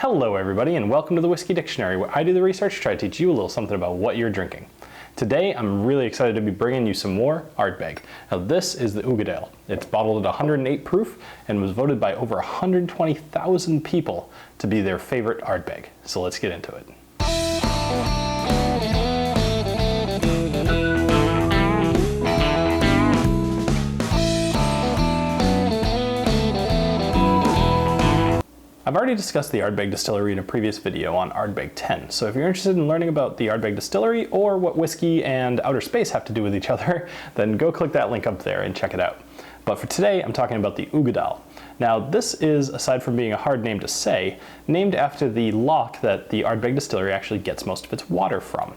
Hello everybody, and welcome to the Whiskey Dictionary, where I do the research to try to teach you a little something about what you're drinking. Today I'm really excited to be bringing you some more Ardbeg. Now this is the Uigeadail. It's bottled at 108 proof and was voted by over 120,000 people to be their favorite Ardbeg. So let's get into it. I've already discussed the Ardbeg distillery in a previous video on Ardbeg 10, so if you're interested in learning about the Ardbeg distillery or what whiskey and outer space have to do with each other, then go click that link up there and check it out. But for today, I'm talking about the Uigeadail. Now this is, aside from being a hard name to say, named after the loch that the Ardbeg distillery actually gets most of its water from.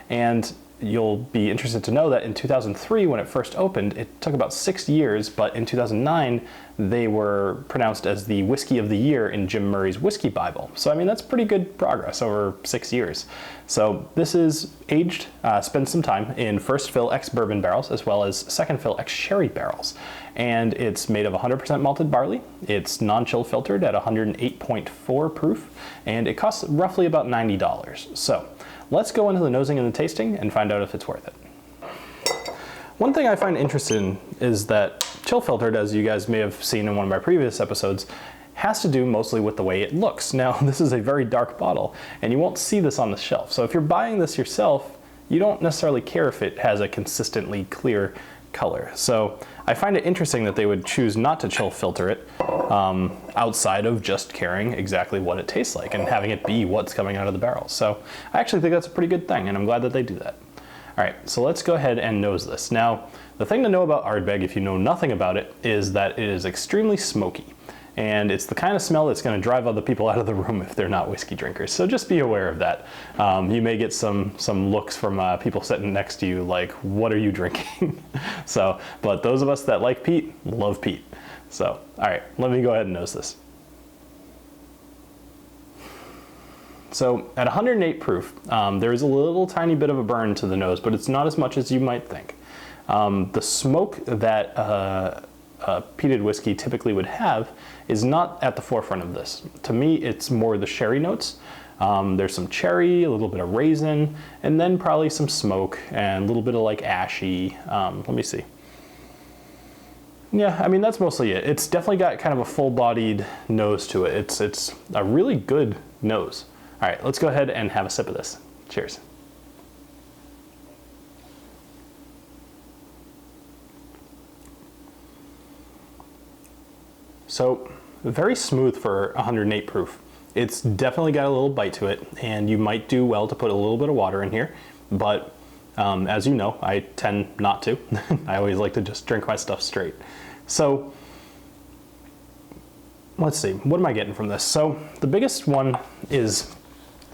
And you'll be interested to know that in 2003, when it first opened, it took about 6 years, but in 2009, they were pronounced as the Whiskey of the Year in Jim Murray's Whiskey Bible. So I mean, that's pretty good progress over 6 years. So this is aged, spent some time in first fill ex-bourbon barrels, as well as second fill ex-sherry barrels. And it's made of 100% malted barley. It's non-chill filtered at 108.4 proof, and it costs roughly about $90. So let's go into the nosing and the tasting and find out if it's worth it. One thing I find interesting is that chill filtered, as you guys may have seen in one of my previous episodes, has to do mostly with the way it looks. Now, this is a very dark bottle, and you won't see this on the shelf. So if you're buying this yourself, you don't necessarily care if it has a consistently clear color. So I find it interesting that they would choose not to chill filter it outside of just caring exactly what it tastes like and having it be what's coming out of the barrel. So I actually think that's a pretty good thing, and I'm glad that they do that. All right, so let's go ahead and nose this. Now, the thing to know about Ardbeg, if you know nothing about it, is that it is extremely smoky. And it's the kind of smell that's going to drive other people out of the room if they're not whiskey drinkers. So just be aware of that. You may get some looks from people sitting next to you like, what are you drinking? But those of us that like peat, love peat. So, all right, let me go ahead and nose this. So at 108 proof, there is a little tiny bit of a burn to the nose, but it's not as much as you might think. The smoke that peated whiskey typically would have is not at the forefront of this. To me, it's more the sherry notes. There's some cherry, a little bit of raisin, and then probably some smoke and a little bit of like ashy. Let me see. Yeah, I mean, that's mostly it. It's definitely got kind of a full-bodied nose to it. It's a really good nose. All right, let's go ahead and have a sip of this. Cheers. So very smooth for 108 proof. It's definitely got a little bite to it, and you might do well to put a little bit of water in here, but as you know, I tend not to. I always like to just drink my stuff straight. So let's see, what am I getting from this? So the biggest one is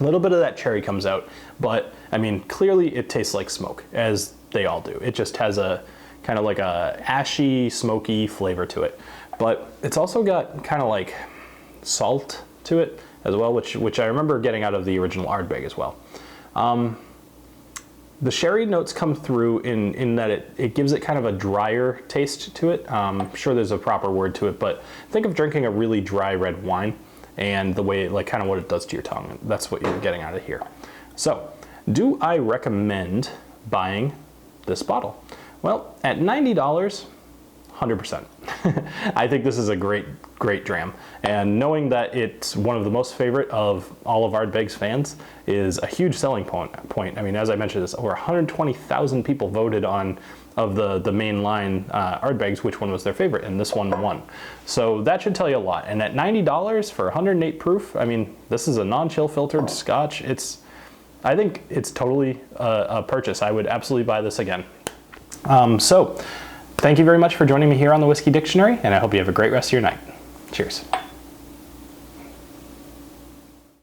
a little bit of that cherry comes out, but I mean, clearly it tastes like smoke, as they all do. It just has a kind of like a ashy, smoky flavor to it. But it's also got kind of like salt to it as well, which I remember getting out of the original Ardbeg as well. The sherry notes come through in that it gives it kind of a drier taste to it. I'm sure there's a proper word to it, but think of drinking a really dry red wine and the way, like kind of what it does to your tongue. That's what you're getting out of here. So, do I recommend buying this bottle? Well, at $90, 100%. I think this is a great dram, and knowing that it's one of the most favorite of all of Ardbeg's fans is a huge selling point. I mean, as I mentioned, this over 120,000 people voted on of the main line Ardbegs which one was their favorite, and this one won. So that should tell you a lot. And at $90 for 108 proof, I mean, this is a non-chill filtered Scotch. I think it's totally a purchase. I would absolutely buy this again. So thank you very much for joining me here on the Whiskey Dictionary, and I hope you have a great rest of your night. Cheers.